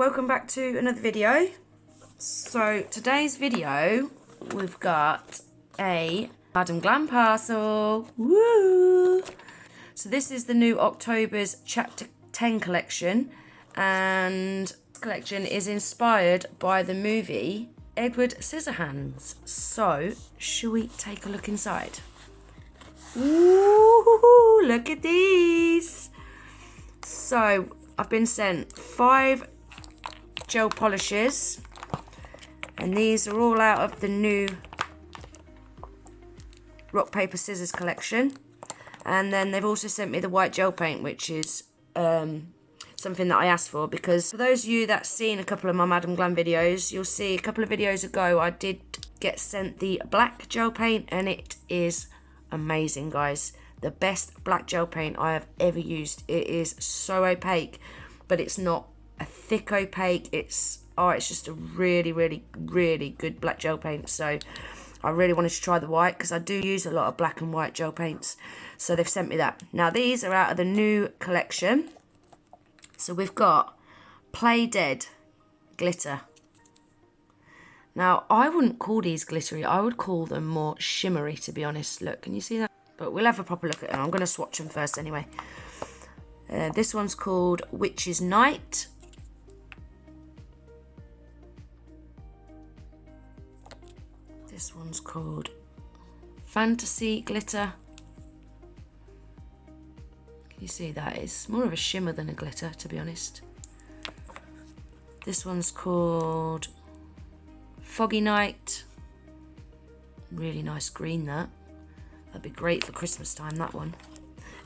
welcome back to another video. So today's video, we've got a Madam Glam parcel. Woo! So this is the new October's Chapter 10 collection, and this collection is inspired by the movie Edward Scissorhands. So shall we take a look inside? Ooh, look at these. So I've been sent 5 gel polishes, and these are all out of the new rock paper scissors collection. And then they've also sent me the white gel paint, which is something that I asked for, because for those of you that's seen a couple of my Madam Glam videos, you'll see a couple of videos ago I did get sent the black gel paint, and it is amazing, guys. The best black gel paint I have ever used. It is so opaque, but it's not a thick opaque. It's just a really good black gel paint. So I really wanted to try the white, because I do use a lot of black and white gel paints. So they've sent me that. Now these are out of the new collection. So we've got Play Dead glitter. Now I wouldn't call these glittery. I would call them more shimmery, to be honest. Look, can you see that? But we'll have a proper look at them. I'm going to swatch them first anyway. This one's called Witch's Night. This one's called Fantasy Glitter. Can you see that? It's more of a shimmer than a glitter, to be honest. This one's called Foggy Night. Really nice green, that. That'd be great for Christmas time, that one.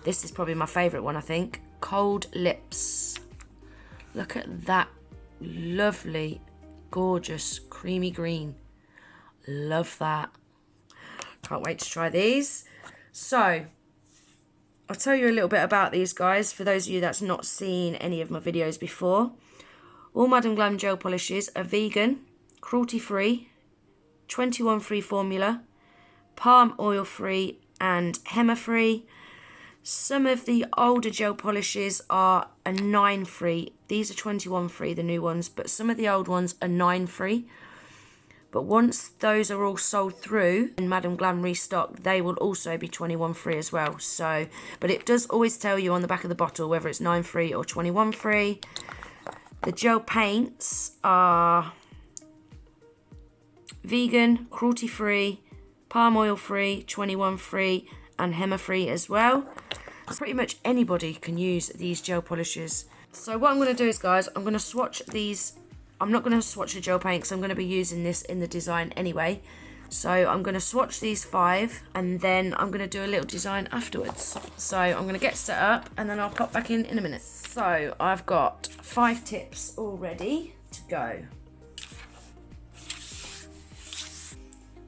This is probably my favourite one, I think. Cold Lips. Look at that lovely, gorgeous, creamy green. Love that. Can't wait to try these. So, I'll tell you a little bit about these guys, for those of you that's not seen any of my videos before. All Madam Glam gel polishes are vegan, cruelty-free, 21 free formula, palm oil free and henna free. Some of the older gel polishes are a 9 free. These are 21 free, the new ones, but some of the old ones are 9 free. But once those are all sold through and Madam Glam restock, they will also be 21 free as well. So, but it does always tell you on the back of the bottle whether it's 9 free or 21 free. The gel paints are vegan, cruelty free, palm oil free, 21 free and henna free as well. Pretty much anybody can use these gel polishes. So what I'm going to do is, guys, I'm going to swatch these. I'm not going to swatch the gel paint because I'm going to be using this in the design anyway. So I'm going to swatch these 5 and then I'm going to do a little design afterwards. So I'm going to get set up and then I'll pop back in a minute. So I've got 5 tips all ready to go.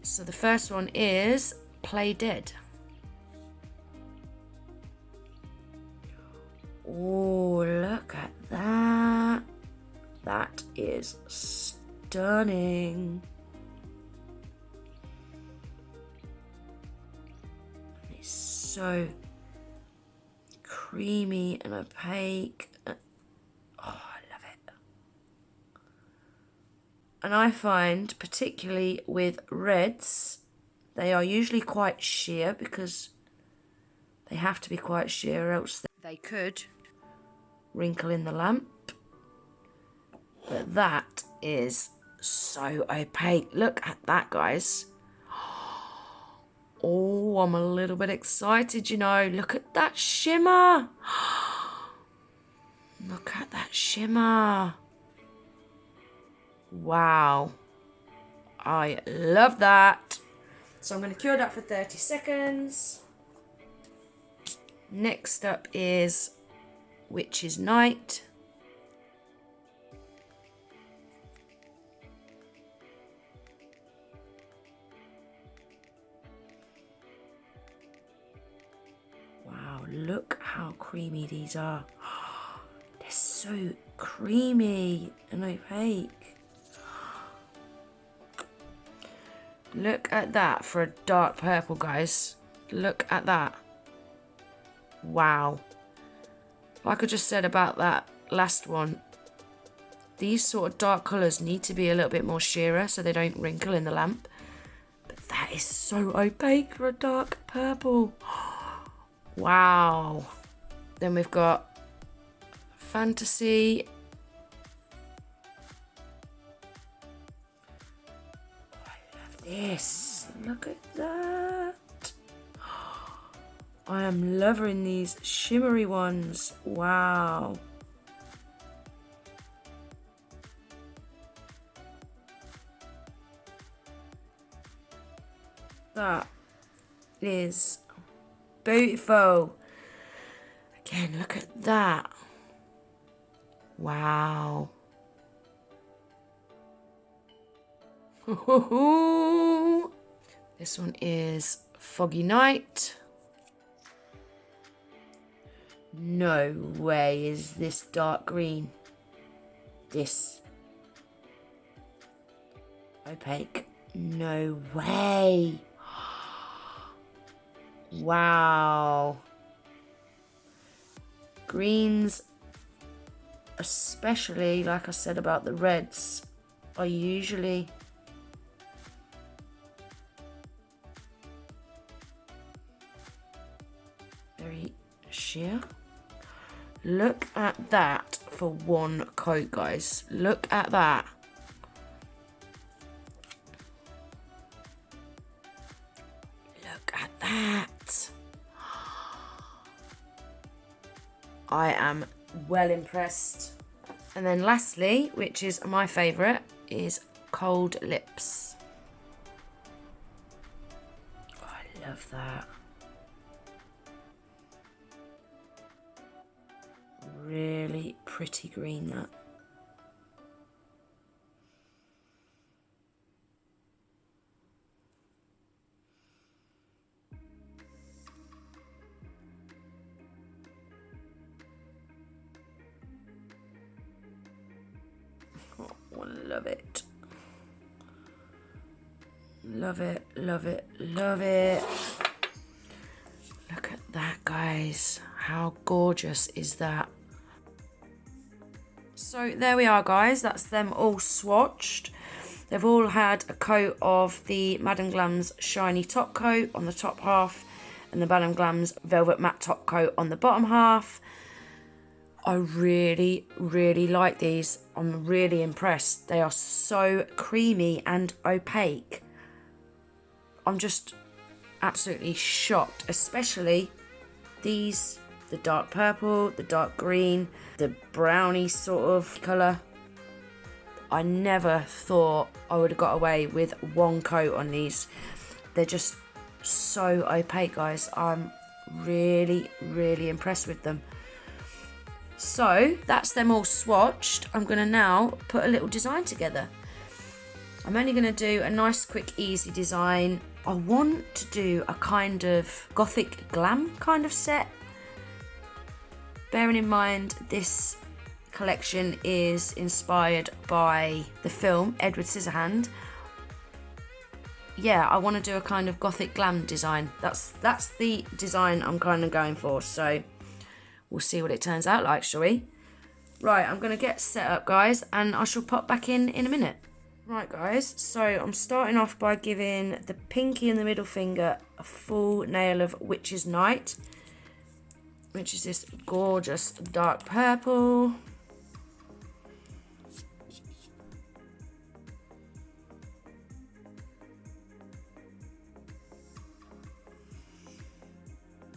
So the first one is Play Dead. Oh, look at that. That is stunning. It's so creamy and opaque. Oh, I love it. And I find, particularly with reds, they are usually quite sheer, because they have to be quite sheer, or else they could wrinkle in the lamp. But that is so opaque. Look at that, guys. Oh, I'm a little bit excited, you know. Look at that shimmer. Look at that shimmer. Wow. I love that. So I'm going to cure that for 30 seconds. Next up is Witch's Night. Wow, look how creamy these are. They're so creamy and opaque. Look at that for a dark purple, guys. Look at that. Wow. Like I just said about that last one, these sort of dark colours need to be a little bit more sheerer so they don't wrinkle in the lamp. But that is so opaque for a dark purple. Wow. Then we've got Fantasy. I love this. Look at that. I am loving these shimmery ones. Wow. That is beautiful. Again, look at that. Wow. This one is Foggy Night. No way is this dark green. This opaque. No way. Wow. Greens, especially like I said about the reds, are usually very sheer. Look at that for one coat, guys. Look at that. Look at that. I am well impressed. And then lastly, which is my favourite, is Cold Lips. Oh, I love that. Really pretty green, that. Oh, love it. Love it, love it, love it. Look at that, guys. How gorgeous is that? So there we are, guys. That's them all swatched. They've all had a coat of the Madam Glam's shiny top coat on the top half and the Madam Glam's velvet matte top coat on the bottom half. I really, really like these. I'm really impressed. They are so creamy and opaque. I'm just absolutely shocked, especially these, the dark purple, the dark green, the browny sort of colour. I never thought I would have got away with one coat on these. They're just so opaque, guys. I'm really, really impressed with them. So that's them all swatched. I'm going to now put a little design together. I'm only going to do a nice, quick, easy design. I want to do a kind of Gothic Glam kind of set. Bearing in mind this collection is inspired by the film Edward Scissorhands. Yeah, I want to do a kind of Gothic Glam design. That's the design I'm kind of going for. So we'll see what it turns out like, shall we? Right, I'm going to get set up, guys, and I shall pop back in a minute. Right, guys, so I'm starting off by giving the pinky and the middle finger a full nail of Witch's Night, which is this gorgeous dark purple.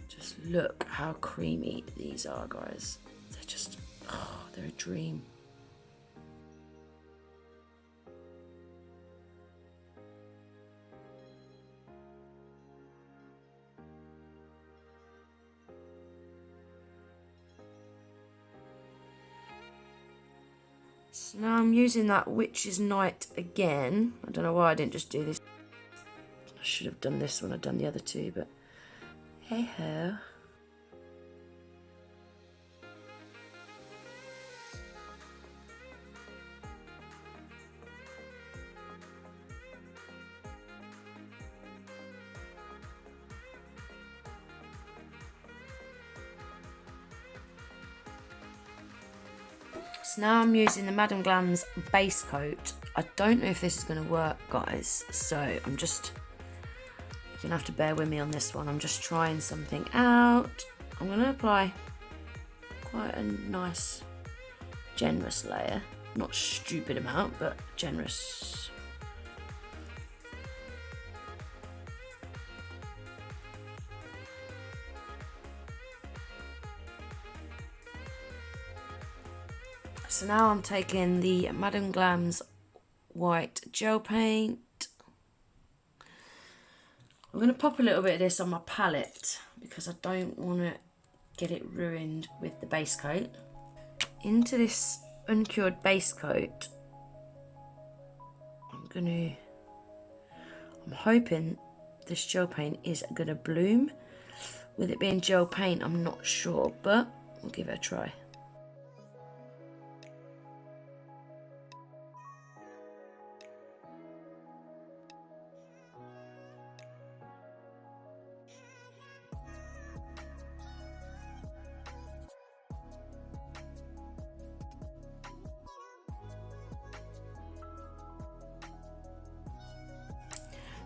Just look how creamy these are, guys. They're just, oh, they're a dream. So now I'm using that Witch's Night again. I don't know why I didn't just do this. I should have done this when I'd done the other two, but hey ho. So now I'm using the Madam Glam's base coat. I don't know if this is going to work, guys, so I'm just going to have to bear with me on this one. I'm just trying something out. I'm going to apply quite a nice, generous layer. Not stupid amount, but generous. So now I'm taking the Madam Glam's white gel paint. I'm going to pop a little bit of this on my palette because I don't want to get it ruined with the base coat. Into this uncured base coat, I'm hoping this gel paint is going to bloom. With it being gel paint, I'm not sure, but we'll give it a try.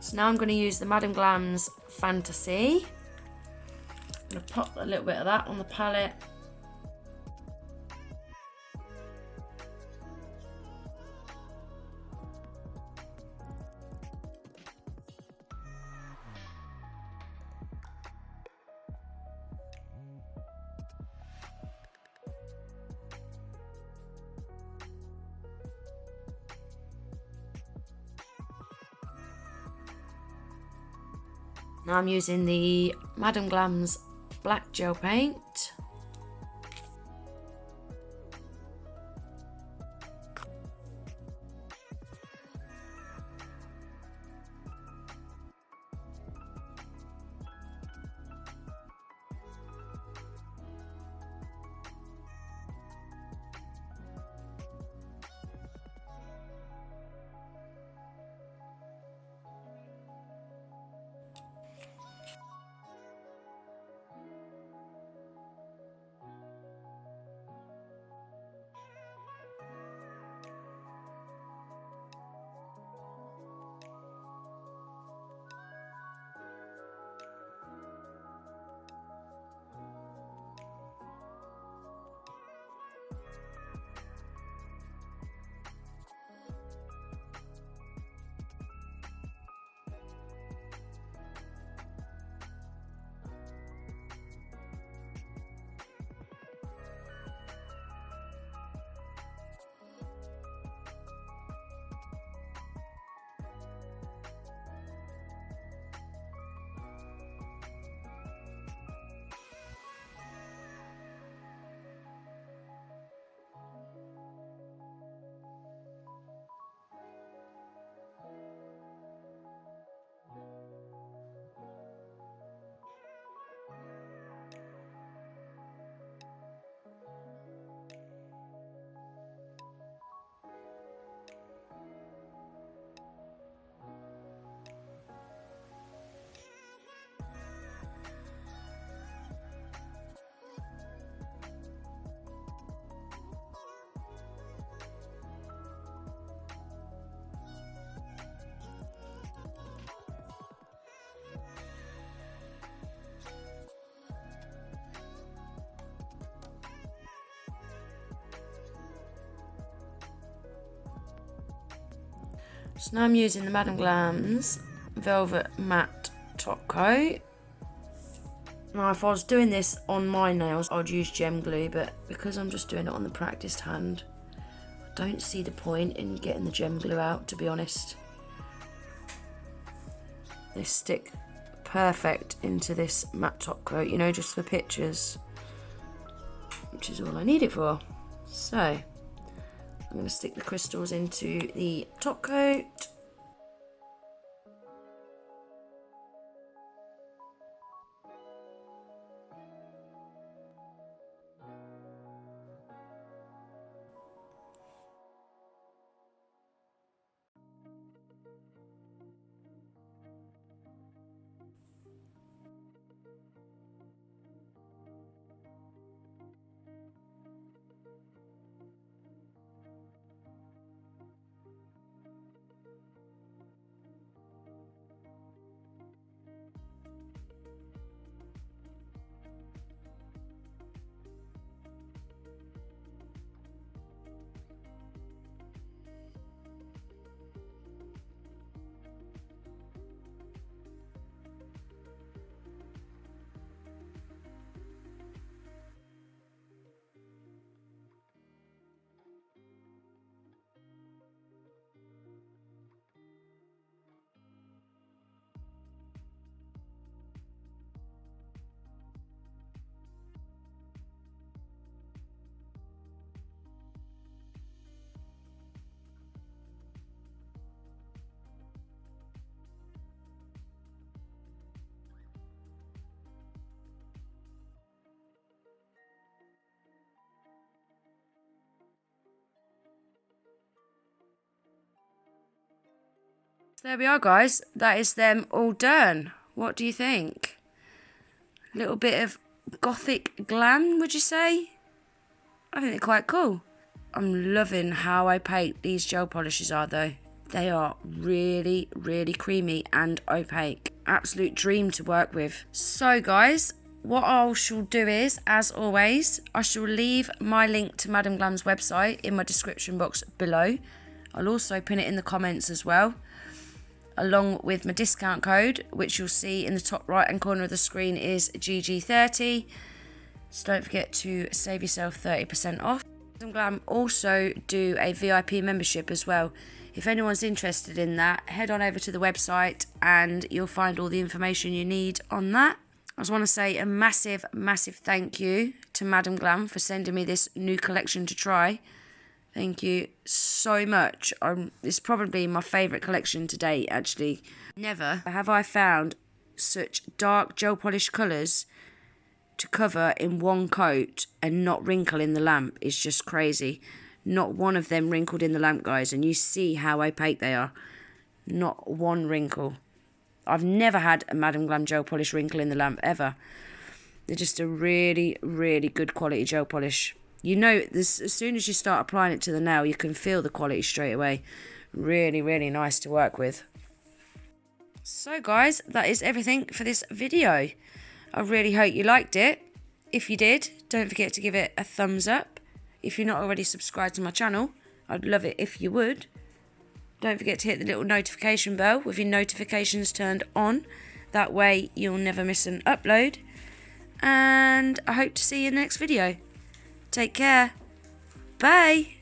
So now I'm going to use the Madam Glam's Fantasy. I'm going to pop a little bit of that on the palette. Now I'm using the Madam Glam's black gel paint. So now I'm using the Madam Glam's Velvet Matte Top Coat. Now if I was doing this on my nails, I'd use gem glue, but because I'm just doing it on the practiced hand, I don't see the point in getting the gem glue out, to be honest. They stick perfect into this matte top coat, you know, just for pictures, which is all I need it for. So I'm going to stick the crystals into the top coat. There we are, guys. That is them all done. What do you think? A little bit of Gothic Glam, would you say? I think they're quite cool. I'm loving how opaque these gel polishes are, though. They are really, really creamy and opaque. Absolute dream to work with. So, guys, what I shall do is, as always, I shall leave my link to Madam Glam's website in my description box below. I'll also pin it in the comments as well, along with my discount code, which you'll see in the top right hand corner of the screen is GG30. So don't forget to save yourself 30% off. Madam Glam also do a VIP membership as well. If anyone's interested in that, head on over to the website and you'll find all the information you need on that. I just want to say a massive, massive thank you to Madam Glam for sending me this new collection to try. Thank you so much. It's probably my favourite collection to date, actually. Never have I found such dark gel polish colours to cover in one coat and not wrinkle in the lamp. It's just crazy. Not one of them wrinkled in the lamp, guys, and you see how opaque they are. Not one wrinkle. I've never had a Madam Glam gel polish wrinkle in the lamp, ever. They're just a really, really good quality gel polish. You know, this, as soon as you start applying it to the nail, you can feel the quality straight away. Really, really nice to work with. So, guys, that is everything for this video. I really hope you liked it. If you did, don't forget to give it a thumbs up. If you're not already subscribed to my channel, I'd love it if you would. Don't forget to hit the little notification bell with your notifications turned on. That way you'll never miss an upload. And I hope to see you in the next video. Take care. Bye.